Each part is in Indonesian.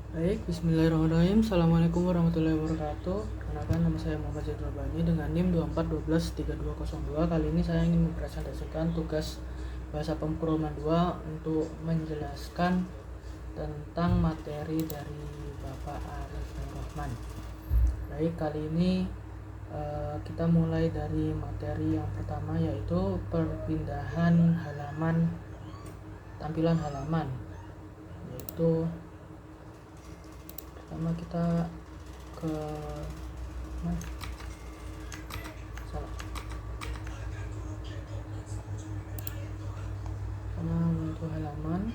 Baik, bismillahirrahmanirrahim. Assalamualaikum warahmatullahi wabarakatuh. Perkenalkan, nama saya Muhammad Zainul Bani dengan NIM 24123202. Kali ini saya ingin mempresentasikan tugas bahasa pemrograman 2 untuk menjelaskan tentang materi dari Bapak Arif Nur Rahman. Baik, kali ini kita mulai dari materi yang pertama, yaitu perpindahan halaman, tampilan halaman. Yaitu pertama kita ke untuk halaman.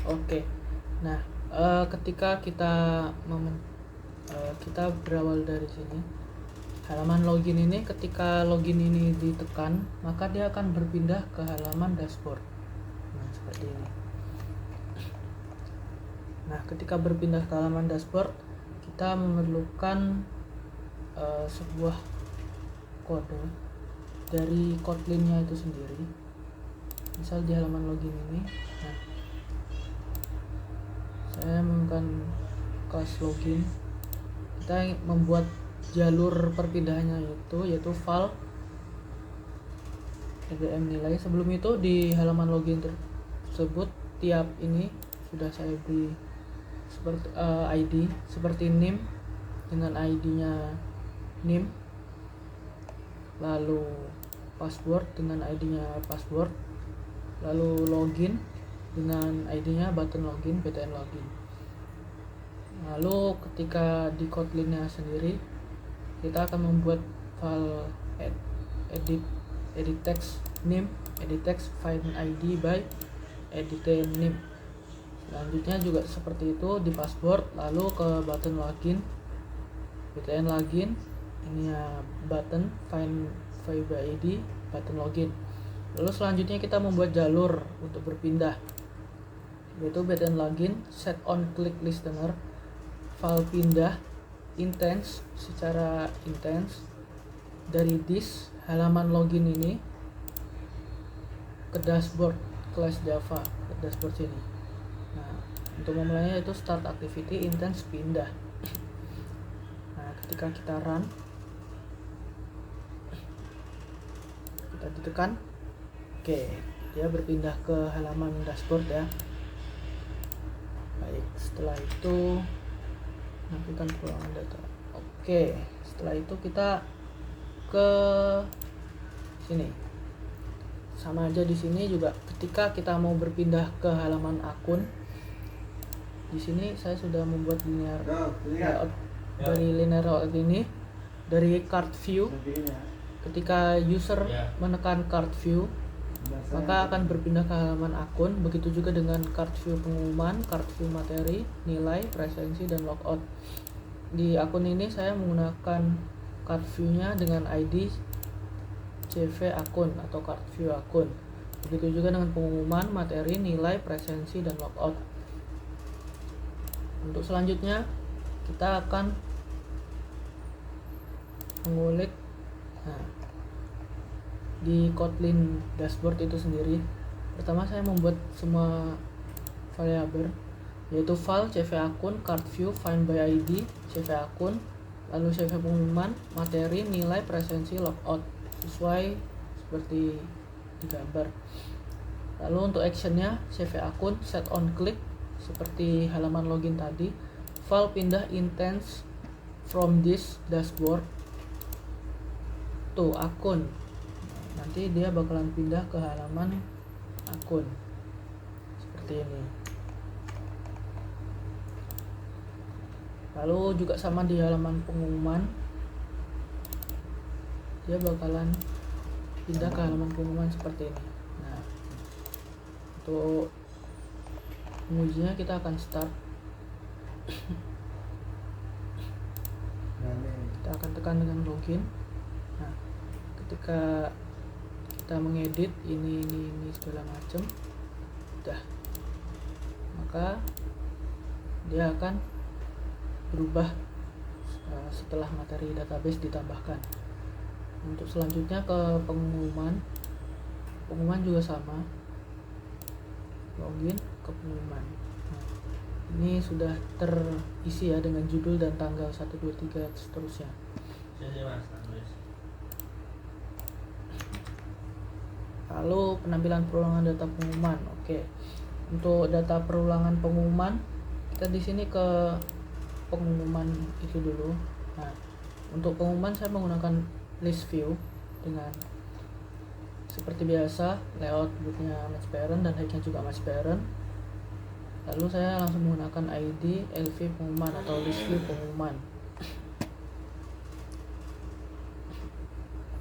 Oke. Nah, ketika kita berawal dari sini, halaman login ini, ketika login ini ditekan, maka dia akan berpindah ke halaman dashboard. Nah, seperti ini. Nah, ketika berpindah ke halaman dashboard, kita memerlukan sebuah kode dari Kotlin-nya itu sendiri. Misal di halaman login ini, nah, saya menggunakan kelas login. Kita membuat jalur perpindahannya yaitu file EDM nilai. Sebelum itu di halaman login tersebut, tiap ini sudah saya beri seperti ID seperti name dengan ID-nya name, lalu password dengan ID-nya password, lalu login dengan ID-nya button login, btn login. Lalu ketika di Kotlin-nya sendiri, kita akan membuat file edit text name, edit text find ID by edit name. Selanjutnya juga seperti itu di password, lalu ke button login, btn login, ini ya button find by ID, button login. Lalu selanjutnya kita membuat jalur untuk berpindah, yaitu btn login set on click listener, file pindah intens secara intens dari this halaman login ini ke dashboard kelas Java, ke dashboard sini. Nah, untuk memulainya itu start activity intens pindah. Nah, ketika kita run, kita ditekan, oke, dia berpindah ke halaman dashboard ya. Baik, setelah itu nampilkan pulangan data. Oke, setelah itu kita ke sini. Sama aja di sini juga, ketika kita mau berpindah ke halaman akun, di sini saya sudah membuat linear layout. Dari linear layout ini, dari card view, ketika user menekan card view, maka akan berpindah ke halaman akun. Begitu juga dengan card view pengumuman, card view materi, nilai, presensi, dan logout. Di akun ini saya menggunakan card view-nya dengan ID CV akun atau card view akun. Begitu juga dengan pengumuman, materi, nilai, presensi, dan logout. Untuk selanjutnya kita akan mengulik di Kotlin dashboard itu sendiri. Pertama saya membuat semua variabel, yaitu file, CV akun, card view, find by ID, CV akun, lalu CV pengumuman, materi, nilai, presensi, logout, sesuai seperti di gambar. Lalu untuk actionnya, CV akun set on click seperti halaman login tadi, file pindah intens from this dashboard to akun. Nanti dia bakalan pindah ke halaman akun seperti ini. Lalu juga sama di halaman pengumuman, dia bakalan pindah ke halaman pengumuman seperti ini. Nah, untuk mengujinya kita akan start. Kita akan tekan dengan login. Nah, ketika kita mengedit ini segala macam, udah maka dia akan berubah setelah materi database ditambahkan. Untuk selanjutnya ke pengumuman juga sama, login ke pengumuman. Nah, ini sudah terisi ya dengan judul dan tanggal 1, 2, 3 seterusnya. Lalu penampilan perulangan data pengumuman. Oke. Untuk data perulangan pengumuman, kita di sini ke pengumuman itu dulu. Nah, untuk pengumuman saya menggunakan list view dengan seperti biasa, layout bootnya match parent dan headnya juga match parent. Lalu saya langsung menggunakan ID LV pengumuman atau list view pengumuman.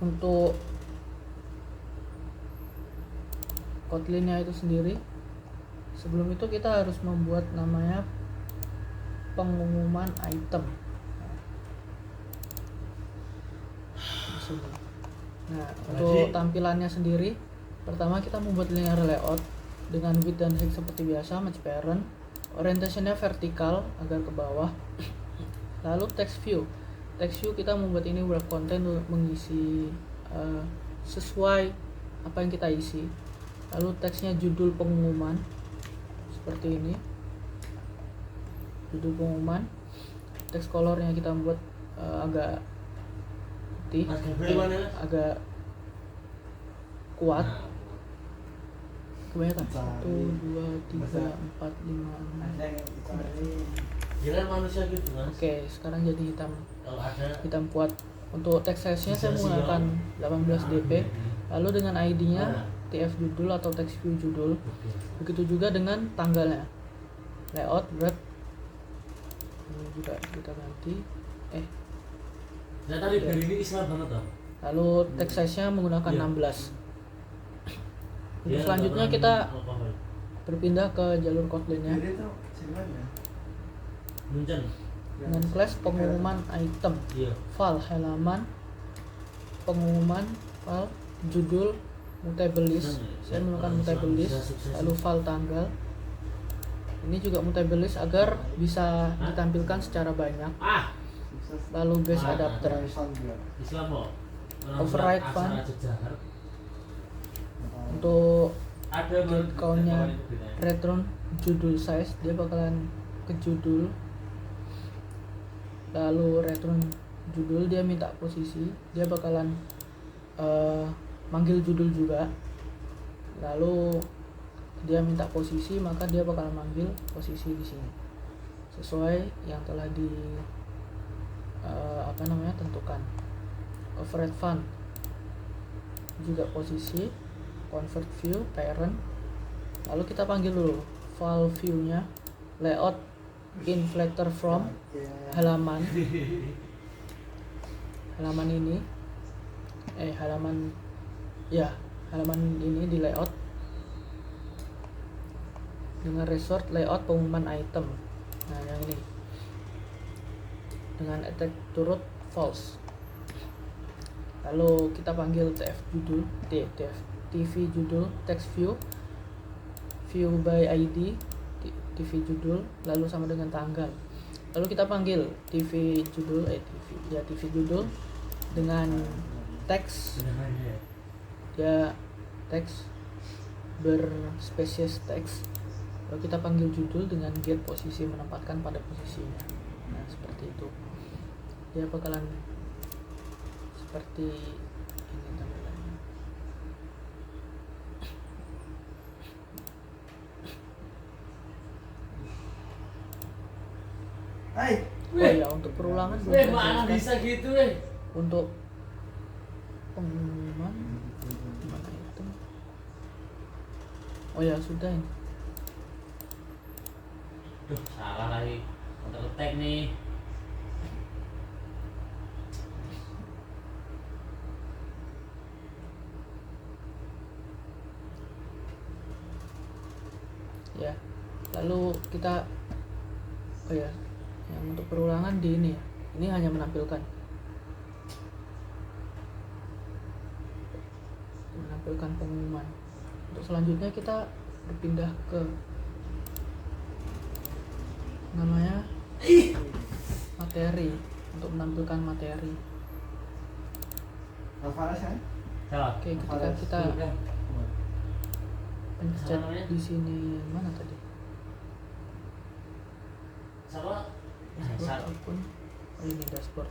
Untuk Kotlin-nya itu sendiri, sebelum itu kita harus membuat namanya pengumuman item. Di sini. Nah, untuk tampilannya sendiri, pertama kita membuat linear layout dengan width dan height seperti biasa, match parent. Orientationnya vertikal agar ke bawah. Lalu text view kita membuat ini wrap content untuk mengisi sesuai apa yang kita isi. Lalu teksnya judul pengumuman seperti ini, judul pengumuman. Teks colornya kita buat agak putih, agak kuat. Kebanyakan 1, 2, 3, 4, 5, 6. Oke, sekarang jadi hitam kuat. Untuk text size-nya saya menggunakan 18 dp. Lalu dengan ID-nya tf judul atau text view judul. Begitu juga dengan tanggalnya. Layout wrap ini juga kita ganti. Tadi ini Islam banget toh. Lalu text size-nya menggunakan 16. Untuk selanjutnya kita berpindah ke jalur Kotlin-nya dengan class pengumuman item, file halaman, pengumuman, file judul, mutable list. Saya menggunakan mutable list. Lalu file tanggal. Ini juga mutable list agar bisa ditampilkan secara banyak. Lalu base adapter, override font. Untuk count-nya return judul size, dia bakalan ke judul. Lalu return judul, dia minta posisi, dia bakalan manggil judul juga. Lalu dia minta posisi, maka dia bakalan manggil posisi di sini sesuai yang telah di tentukan. Override font juga posisi, convert view parent. Lalu kita panggil dulu file view-nya, layout in flatter from halaman ini halaman ini di layout dengan resort layout pengumuman item. Nah, yang ini dengan attack turut false. Lalu kita panggil tf judul, tv judul, text view by ID, tv judul, lalu sama dengan tanggal. Lalu kita panggil tv judul dengan teks, ya teks berspesies teks. Lalu kita panggil judul dengan get posisi, menempatkan pada posisinya. Nah, seperti itu. Dia bakalan seperti ini tampilannya. Untuk perulangan mana bisa gitu untuk pengumuman mana itu? Sudah ini. Salah lagi. Kontak nih. Ya. Lalu kita yang untuk perulangan di ini ya. Ini hanya menampilkan pengumuman. Untuk selanjutnya kita berpindah ke namanya materi, untuk menampilkan materi. Alvarez kan? Salah. Oke, ketika kita Bukan. pencet namanya? di sini mana tadi? Salah. Dashboard Salah. akun. Oh, ini dashboard.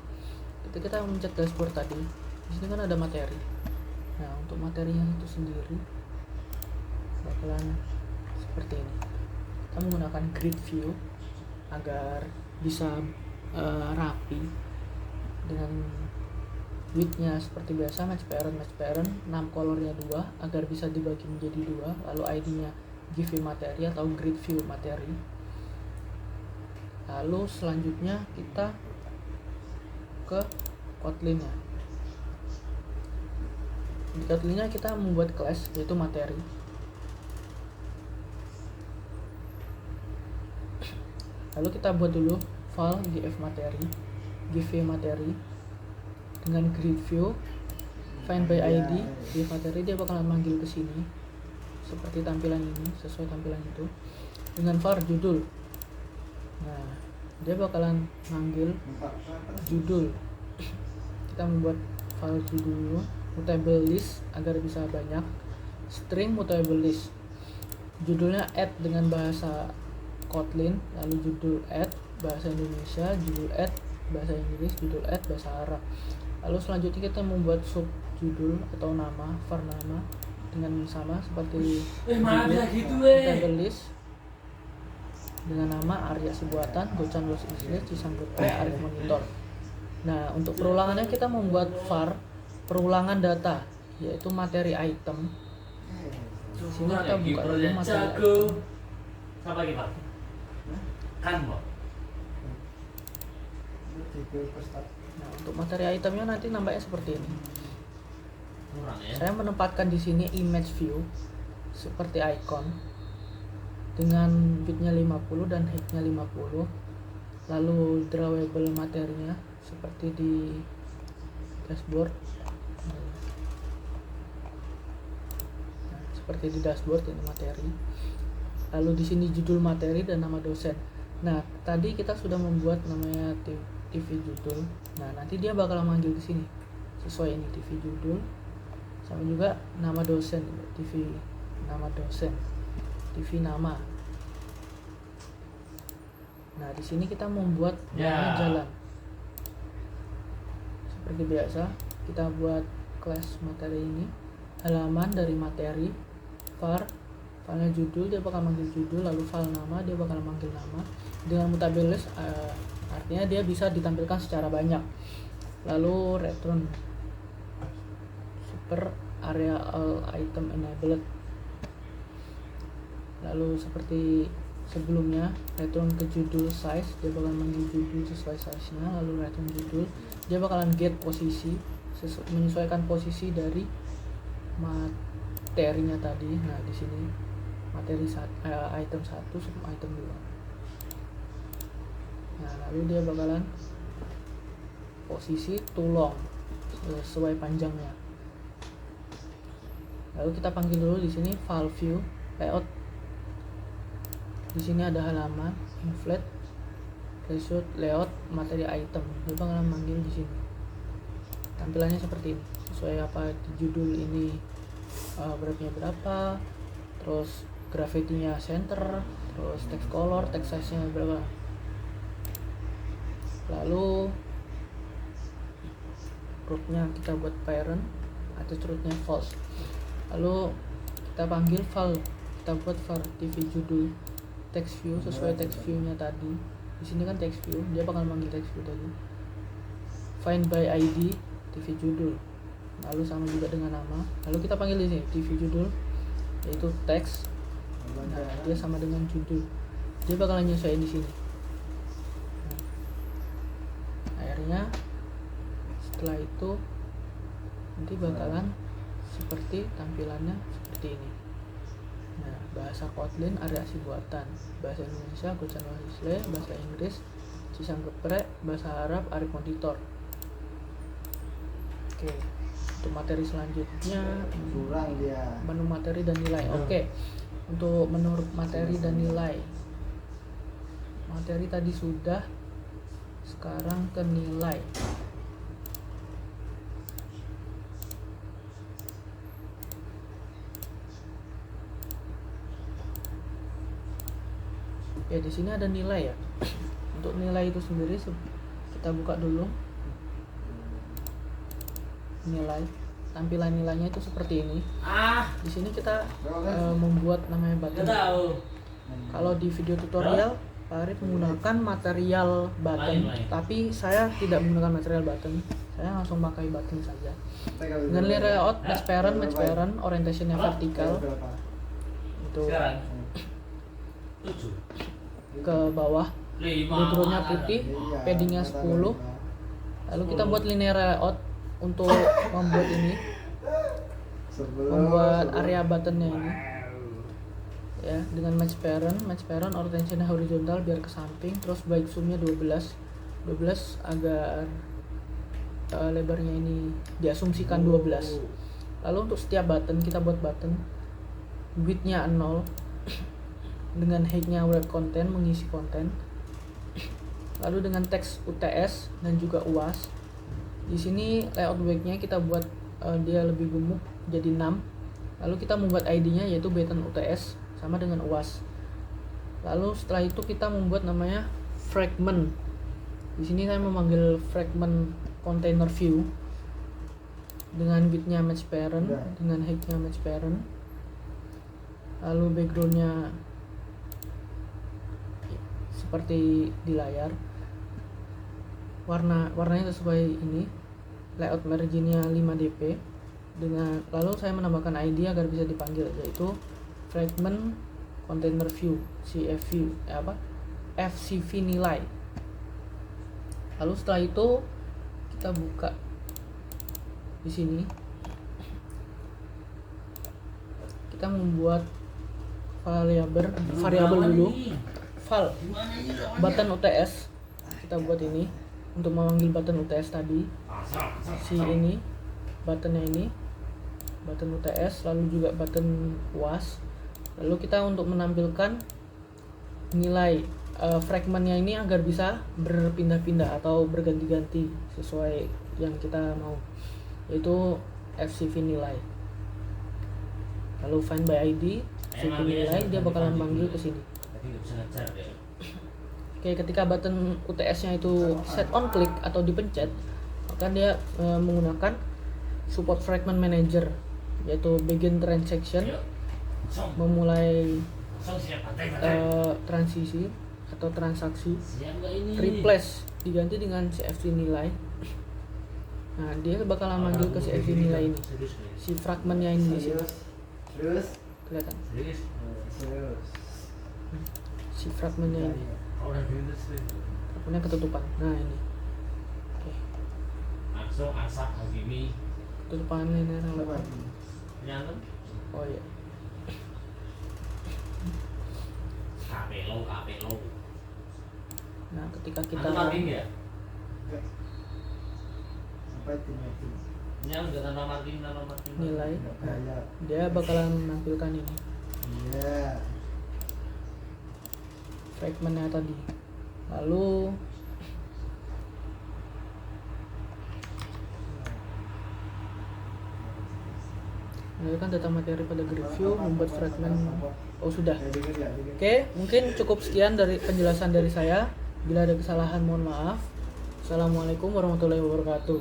Ketika kita mencet dashboard tadi, di sini kan ada materi. Nah, untuk materinya itu sendiri bakalan seperti ini. Kita menggunakan grid view agar bisa rapi dengan widthnya seperti biasa, match parent 6 colornya 2 agar bisa dibagi menjadi 2, lalu ID-nya give materi atau grid view materi. Lalu selanjutnya kita ke Kotlin-nya. Di Kotlin-nya kita membuat class yaitu materi. Lalu kita buat dulu file gf materi, give materi dengan grid view, find by ID, give materi. Dia bakalan manggil ke sini seperti tampilan ini, sesuai tampilan itu dengan var judul. Nah, dia bakalan manggil judul. Kita membuat file judul dulu, mutable list agar bisa banyak, string mutable list, judulnya add dengan bahasa Kotlin, lalu judul add bahasa Indonesia, judul add bahasa Inggris, judul add bahasa Arab. Lalu selanjutnya kita membuat sub judul atau nama, var nama dengan sama seperti Mana bisa gitu mutable list dengan nama Arya Sibuatan, Gocan Los Isles, Cisanggepe, Arif Monitor. Nah, untuk perulangannya kita membuat var perulangan data yaitu materi item. Di sini kita buka dulu materi item. Siapa lagi Pak? Kan Pak. Nah, untuk materi itemnya nanti nampaknya seperti ini. Kurang ya. Saya menempatkan di sini image view seperti icon dengan width-nya 50 dan height-nya 50. Lalu drawable materinya seperti di dashboard. Nah, seperti di dashboard ini materi. Lalu di sini judul materi dan nama dosen. Nah, tadi kita sudah membuat namanya TV judul. Nah, nanti dia bakal manggil ke sini sesuai ini TV judul, sama juga nama dosen, TV nama dosen, TV nama. Nah, di sini kita membuat nama jalan. Seperti biasa, kita buat kelas materi ini, halaman dari materi, var, filenya judul, dia bakal manggil judul, lalu file nama, dia bakal manggil nama. Dengan mutable list, artinya dia bisa ditampilkan secara banyak. Lalu return super area all item enabled. Lalu seperti sebelumnya, return ke judul size, dia bakal manggil judul sesuai size-nya. Lalu return judul, dia bakalan get posisi, menyesuaikan posisi dari materinya tadi. Nah, di sini materi item 1 sama item 2. Nah, lalu dia bakalan posisi tulong sesuai panjangnya. Lalu kita panggil dulu di sini file view layout. Di sini ada halaman, inflate, result, layout, materi item. Dia bakalan manggil di sini. Tampilannya seperti ini, sesuai apa di judul ini, beratnya berapa, terus gravity-nya center, terus text color, text size-nya berapa. Lalu rootnya kita buat parent atau rootnya false. Lalu kita panggil file, kita buat var TV judul text view sesuai text view-nya tadi. Di sini kan text view, dia bakal manggil text view tadi. Find by ID TV judul. Lalu sama juga dengan nama. Lalu kita panggil di sini TV judul yaitu text. Nah, dia sama dengan judul. Dia bakalan nyesuaiin di sini. Akhirnya setelah itu nanti bakalan seperti tampilannya seperti ini. Nah, bahasa Kotlin Arya Sibuatan, bahasa Indonesia Gocan Los Isles, bahasa Inggris Cisanggepe, bahasa Arab Arif Monitor. Oke, untuk materi selanjutnya kurang dia. menu materi dan nilai. Oke, untuk menu materi dan nilai, materi tadi sudah, sekarang ke nilai. Ya di sini ada nilai ya. Untuk nilai itu sendiri kita buka dulu. Nilai, tampilan nilainya itu seperti ini. Di sini kita membuat namanya button. Kalau di video tutorial Pak Arif menggunakan material button, tapi saya tidak menggunakan material button. Saya langsung pakai button saja. Dengan layout match parent, orientationnya vertikal. Itu ke bawah, backgroundnya putih, paddingnya 10. Lalu kita buat linear layout untuk membuat ini, membuat area buttonnya ini ya, dengan match parent orientationnya horizontal biar ke samping, terus byte zoomnya 12 agar lebarnya ini diasumsikan 12. Lalu untuk setiap button kita buat button widthnya 0 dengan heightnya wrap content, mengisi konten. Lalu dengan teks UTS dan juga UAS. Di sini layout backnya kita buat dia lebih gemuk jadi 6. Lalu kita membuat ID-nya yaitu button UTS sama dengan UAS. Lalu setelah itu kita membuat namanya fragment. Di sini saya memanggil fragment container view dengan width-nya match parent, dengan height-nya match parent. Lalu background-nya seperti di layar, warnanya sesuai ini, layout marginnya 5 dp. Dengan lalu saya menambahkan ID agar bisa dipanggil, yaitu fragment container view FCV nilai. Lalu setelah itu kita buka di sini, kita membuat variabel dulu, file button UTS. Kita buat ini untuk memanggil button UTS tadi, si ini buttonnya ini button UTS, lalu juga button UAS. Lalu kita untuk menampilkan nilai fragmentnya ini agar bisa berpindah-pindah atau berganti-ganti sesuai yang kita mau, yaitu FCV nilai. Lalu find by ID FCV nilai, dia bakalan manggil ke sini. Oke, ketika button UTS-nya itu set on click atau dipencet, maka dia menggunakan support fragment manager, yaitu begin transaction, memulai transisi atau transaksi, replace diganti dengan CFC nilai. Nah, dia bakalan manggil ke CFC nilai ini, si fragmentnya ini di sini. Kelihatan? Si fragmentnya ini. Fragmentnya ketutupan. Nah, ini. Oke. Langsung asap begini. Ketutupan linear lebar. Nyalem. Oh iya. KPLO. Nah, ketika kita ya? Sampai mati. Nyalem udah tanpa marking. nilai, dia bakalan menampilkan ini Iya. fragmentnya tadi. Lalu menunjukkan data materi pada grid view, membuat fragment. Oh sudah. Oke, mungkin cukup sekian dari penjelasan dari saya. Bila ada kesalahan mohon maaf. Assalamualaikum warahmatullahi wabarakatuh.